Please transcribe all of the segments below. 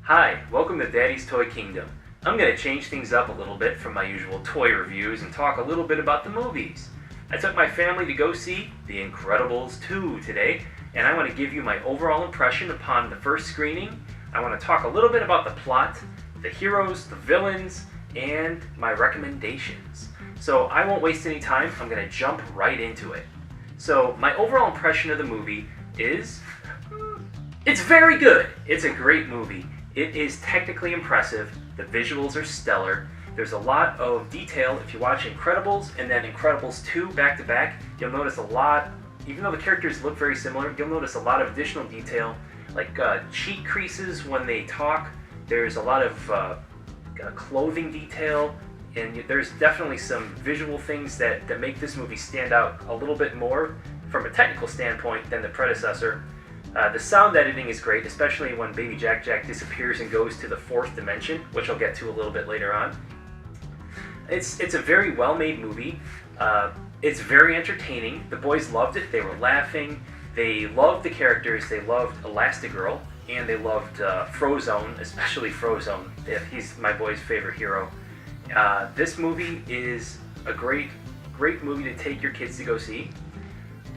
Hi, welcome to Daddy's Toy Kingdom. I'm going to change things up a little bit from my usual toy reviews and talk a little bit about the movies. I took my family to go see The Incredibles 2 today, and I want to give you my overall impression upon the first screening. I want to talk a little bit about the plot, the heroes, the villains, and my recommendations. So I won't waste any time, I'm going to jump right into it. So my overall impression of the movie is, it's very good. It's a great movie. It is technically impressive. The visuals are stellar. There's a lot of detail. If you watch Incredibles and then Incredibles 2 back to back, you'll notice a lot, even though the characters look very similar, you'll notice a lot of additional detail, like cheek creases when they talk. There's a lot of clothing detail, and there's definitely some visual things that make this movie stand out a little bit more from a technical standpoint than the predecessor. The sound editing is great, especially when Baby Jack Jack disappears and goes to the fourth dimension, which I'll get to a little bit later on. It's a very well-made movie. It's very entertaining. The boys loved it. They were laughing. They loved the characters. They loved Elastigirl, and they loved Frozone, especially Frozone. He's my boy's favorite hero. This movie is a great movie to take your kids to go see.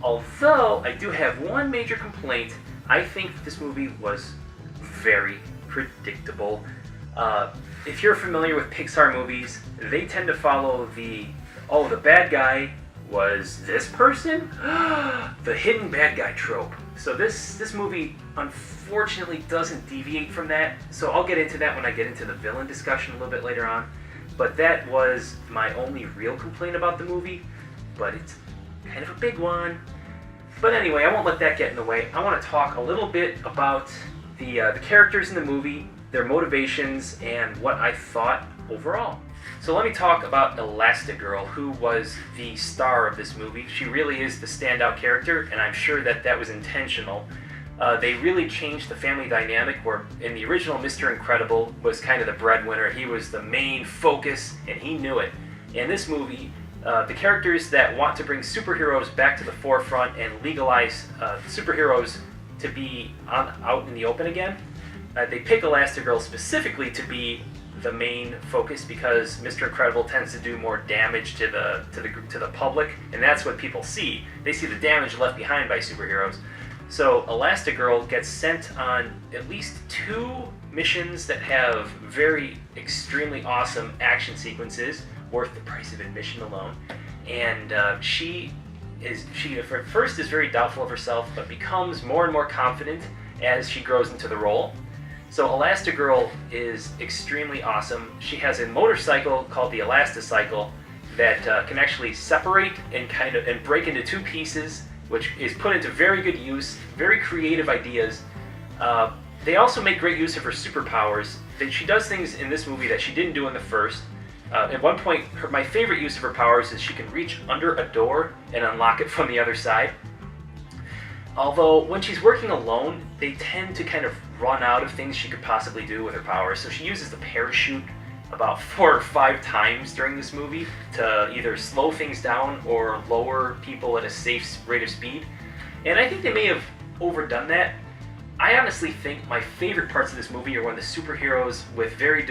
Although I do have one major complaint, I think this movie was very predictable. If you're familiar with Pixar movies, they tend to follow the bad guy was this person? The hidden bad guy trope. So this movie unfortunately doesn't deviate from that. So I'll get into that when I get into the villain discussion a little bit later on. But that was my only real complaint about the movie. But it's kind of a big one. But anyway, I won't let that get in the way. I want to talk a little bit about the characters in the movie, their motivations, and what I thought overall. So let me talk about Elastigirl, who was the star of this movie. She really is the standout character, and I'm sure that was intentional. They really changed the family dynamic, where in the original Mr. Incredible was kind of the breadwinner. He was the main focus, and he knew it. In this movie, the characters that want to bring superheroes back to the forefront and legalize superheroes to be out in the open again, they pick Elastigirl specifically to be the main focus because Mr. Incredible tends to do more damage to the public, and that's what people see. They see the damage left behind by superheroes. So Elastigirl gets sent on at least 2 missions that have very extremely awesome action sequences, worth the price of admission alone. And she at first is very doubtful of herself, but becomes more and more confident as she grows into the role. So Elastigirl is extremely awesome. She has a motorcycle called the Elasticycle that can actually separate and break into 2 pieces, which is put into very good use, very creative ideas. They also make great use of her superpowers. She does things in this movie that she didn't do in the first. At one point, my favorite use of her powers is she can reach under a door and unlock it from the other side. Although, when she's working alone, they tend to kind of run out of things she could possibly do with her powers. So she uses the parachute about 4 or 5 times during this movie to either slow things down or lower people at a safe rate of speed. And I think they may have overdone that. I honestly think my favorite parts of this movie are when the superheroes with very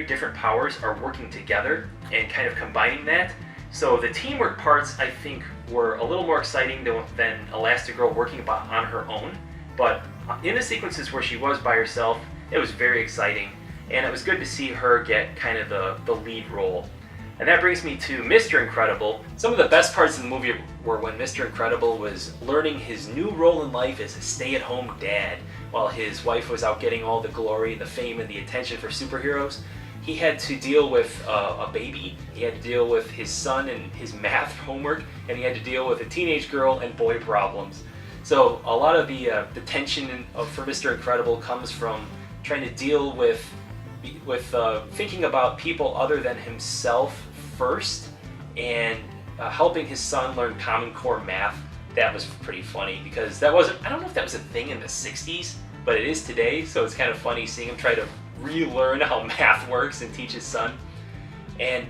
different powers are working together and kind of combining that. So the teamwork parts, I think, were a little more exciting than Elastigirl working on her own. But in the sequences where she was by herself, it was very exciting. And it was good to see her get kind of the lead role. And that brings me to Mr. Incredible. Some of the best parts of the movie were when Mr. Incredible was learning his new role in life as a stay-at-home dad, while his wife was out getting all the glory, the fame, and the attention for superheroes. He had to deal with a baby, he had to deal with his son and his math homework, and he had to deal with a teenage girl and boy problems. So a lot of the tension for Mr. Incredible comes from trying to deal with thinking about people other than himself first, and helping his son learn Common Core math. That was pretty funny because I don't know if that was a thing in the 60s, but it is today, so it's kind of funny seeing him try to relearn how math works and teach his son. And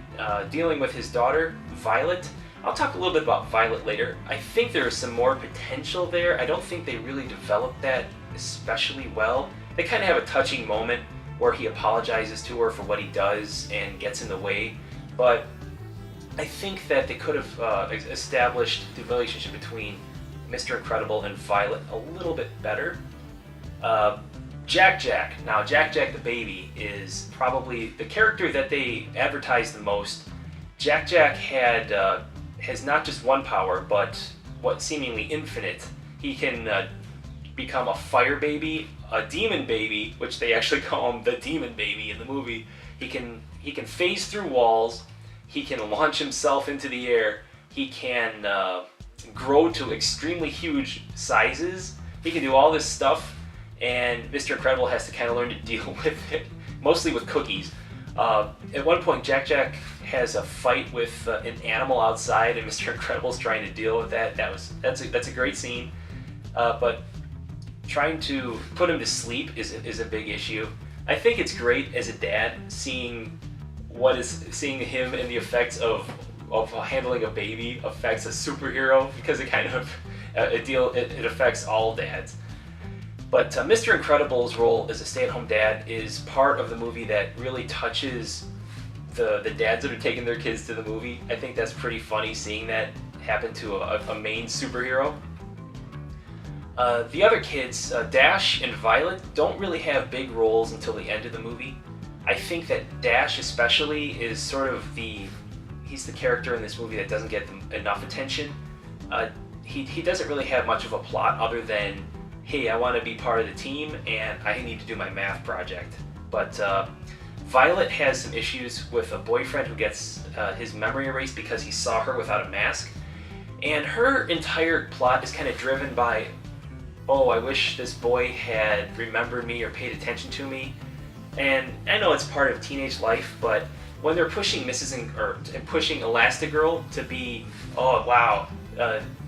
dealing with his daughter, Violet. I'll talk a little bit about Violet later. I think there is some more potential there. I don't think they really developed that especially well. They kind of have a touching moment where he apologizes to her for what he does and gets in the way. But I think that they could have established the relationship between Mr. Incredible and Violet a little bit better. Jack Jack. Now, Jack Jack the baby is probably the character that they advertise the most. Jack Jack has not just one power, but what seemingly infinite. He can become a fire baby, a demon baby, which they actually call him the demon baby in the movie. He can phase through walls. He can launch himself into the air. He can grow to extremely huge sizes. He can do all this stuff, and Mr. Incredible has to kind of learn to deal with it, mostly with cookies. At one point, Jack Jack has a fight with an animal outside, and Mr. Incredible's trying to deal with that. That's a great scene, but trying to put him to sleep is a big issue. I think it's great as a dad seeing him and the effects of handling a baby affects a superhero, because it kind of it affects all dads. But Mr. Incredible's role as a stay-at-home dad is part of the movie that really touches the dads that are taking their kids to the movie. I think that's pretty funny seeing that happen to a main superhero. The other kids, Dash and Violet, don't really have big roles until the end of the movie. I think that Dash especially is sort of he's the character in this movie that doesn't get enough attention. He doesn't really have much of a plot other than, hey, I want to be part of the team and I need to do my math project. But Violet has some issues with a boyfriend who gets his memory erased because he saw her without a mask. And her entire plot is kind of driven by, oh, I wish this boy had remembered me or paid attention to me. And I know it's part of teenage life, but when they're pushing pushing Elastigirl to be, oh wow,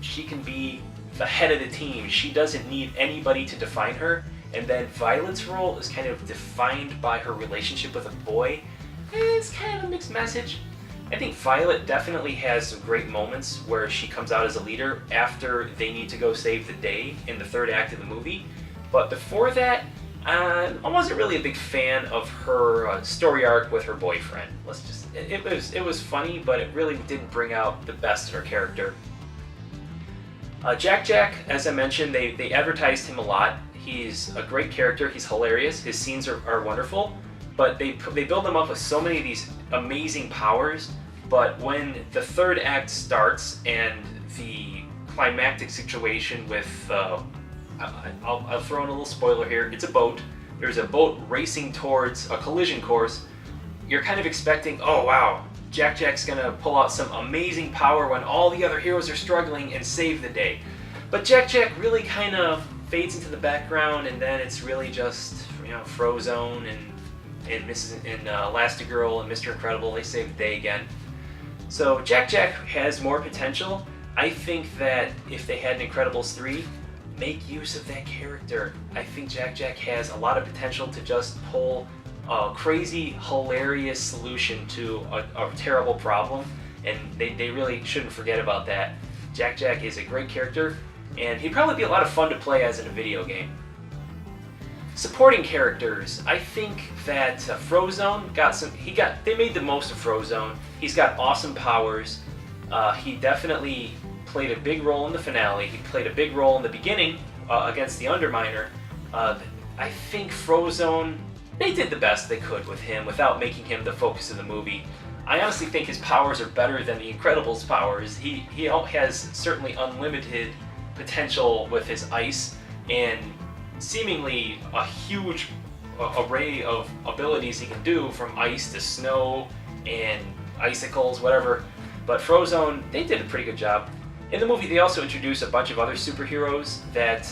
she can be the head of the team. She doesn't need anybody to define her. And then Violet's role is kind of defined by her relationship with a boy. It's kind of a mixed message. I think Violet definitely has some great moments where she comes out as a leader after they need to go save the day in the third act of the movie. But before that, I wasn't really a big fan of her story arc with her boyfriend. It was funny, but it really didn't bring out the best in her character. Jack Jack, as I mentioned, they advertised him a lot. He's a great character. He's hilarious. His scenes are wonderful, but they build him up with so many of these amazing powers. But when the third act starts and the climactic situation with I'll throw in a little spoiler here. It's a boat. There's a boat racing towards a collision course. You're kind of expecting, oh wow, Jack Jack's gonna pull out some amazing power when all the other heroes are struggling and save the day. But Jack Jack really kind of fades into the background, and then it's really just, Frozone and Elastigirl and Mr. Incredible. They save the day again. So Jack Jack has more potential. I think that if they had an Incredibles 3, make use of that character. I think Jack Jack has a lot of potential to just pull a crazy, hilarious solution to a terrible problem, and they really shouldn't forget about that. Jack Jack is a great character, and he'd probably be a lot of fun to play as in a video game. Supporting characters, I think that Frozone they made the most of Frozone. He's got awesome powers. He definitely played a big role in the finale. He played a big role in the beginning against the Underminer. I think Frozone, they did the best they could with him without making him the focus of the movie. I honestly think his powers are better than the Incredibles' powers. He has certainly unlimited potential with his ice and seemingly a huge array of abilities he can do, from ice to snow and icicles, whatever. But Frozone, they did a pretty good job. In the movie, they also introduce a bunch of other superheroes that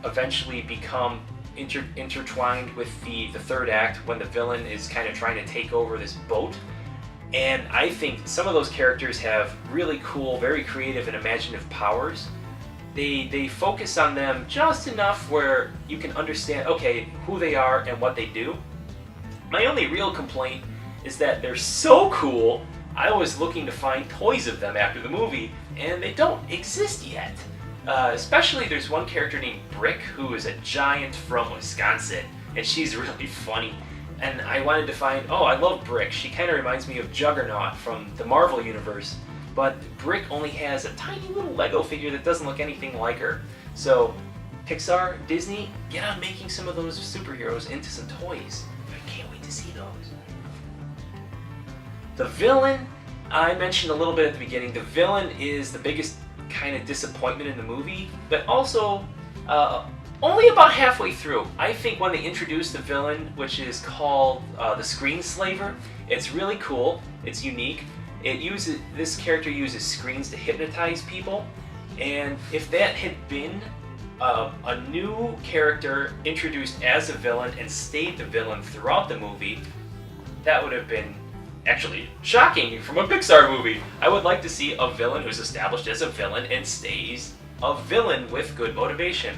eventually become intertwined with the third act when the villain is kind of trying to take over this boat. And I think some of those characters have really cool, very creative and imaginative powers. They focus on them just enough where you can understand, okay, who they are and what they do. My only real complaint is that they're so cool, I was looking to find toys of them after the movie, and they don't exist yet. Especially there's one character named Brick, who is a giant from Wisconsin, and she's really funny. and I wanted to find, oh, I love Brick. She kind of reminds me of Juggernaut from the Marvel Universe, but Brick only has a tiny little Lego figure that doesn't look anything like her. So Pixar, Disney, get on making some of those superheroes into some toys. I can't wait to see those. The villain, I mentioned a little bit at the beginning, the villain is the biggest kind of disappointment in the movie, but also only about halfway through. I think when they introduced the villain, which is called the Screenslaver, it's really cool, it's unique. This character uses screens to hypnotize people, and if that had been a new character introduced as a villain and stayed the villain throughout the movie, that would have been actually shocking from a Pixar movie. I would like to see a villain who's established as a villain and stays a villain with good motivation.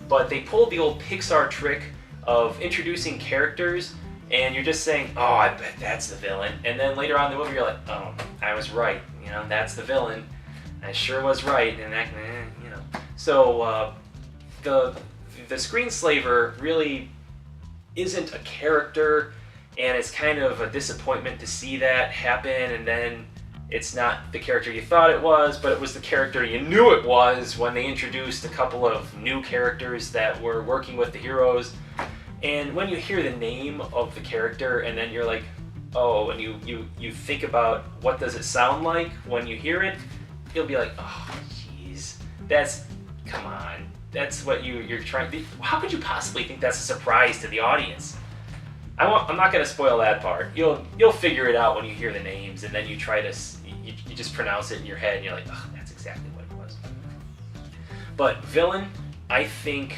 But they pulled the old Pixar trick of introducing characters and you're just saying, oh, I bet that's the villain. And then later on in the movie you're like, oh, I was right. You know, that's the villain. I sure was right. And that, you know. So the Screenslaver really isn't a character, and it's kind of a disappointment to see that happen, and then it's not the character you thought it was, but it was the character you knew it was when they introduced a couple of new characters that were working with the heroes. And when you hear the name of the character and then you're like, oh, and you think about what does it sound like when you hear it, you'll be like, oh, jeez, come on, that's what you're trying to, how could you possibly think that's a surprise to the audience? I'm not going to spoil that part. You'll figure it out when you hear the names, and then you try to you just pronounce it in your head, and you're like, oh, that's exactly what it was. But villain, I think,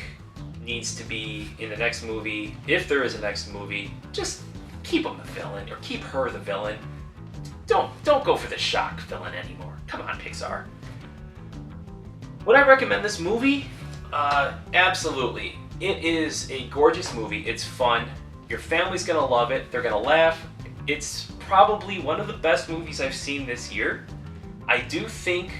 needs to be in the next movie. If there is a next movie, just keep him the villain, or keep her the villain. Don't go for the shock villain anymore. Come on, Pixar. Would I recommend this movie? Absolutely. It is a gorgeous movie. It's fun. Your family's gonna love it. They're gonna laugh. It's probably one of the best movies I've seen this year. I do think,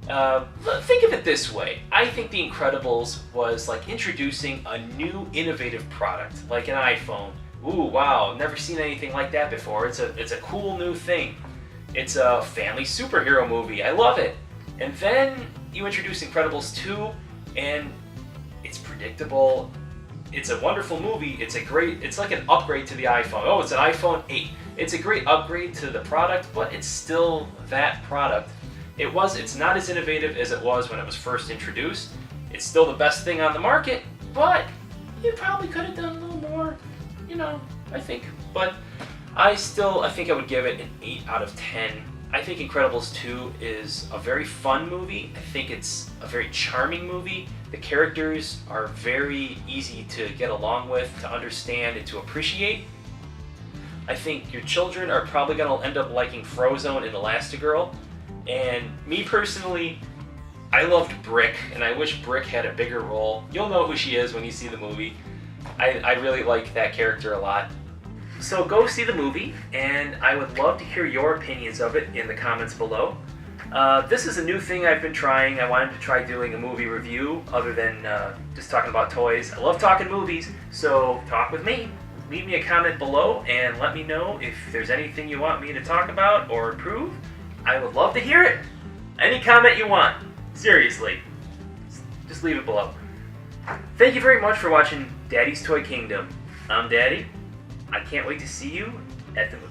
think of it this way. I think The Incredibles was like introducing a new innovative product, like an iPhone. Ooh, wow, never seen anything like that before. It's a cool new thing. It's a family superhero movie. I love it. And then you introduce Incredibles 2, and it's predictable. It's a wonderful movie. It's like an upgrade to the iPhone. Oh, it's an iPhone 8. It's a great upgrade to the product, but it's still that product. It's not as innovative as it was when it was first introduced. It's still the best thing on the market, but you probably could have done a little more, I think. But I think I would give it an 8 out of 10. I think Incredibles 2 is a very fun movie. I think it's a very charming movie. The characters are very easy to get along with, to understand, and to appreciate. I think your children are probably going to end up liking Frozone and Elastigirl. And me personally, I loved Brick, and I wish Brick had a bigger role. You'll know who she is when you see the movie. I really like that character a lot. So go see the movie, and I would love to hear your opinions of it in the comments below. This is a new thing I've been trying. I wanted to try doing a movie review other than just talking about toys. I love talking movies, so talk with me. Leave me a comment below and let me know if there's anything you want me to talk about or improve. I would love to hear it. Any comment you want. Seriously. Just leave it below. Thank you very much for watching Daddy's Toy Kingdom. I'm Daddy. I can't wait to see you at the movie.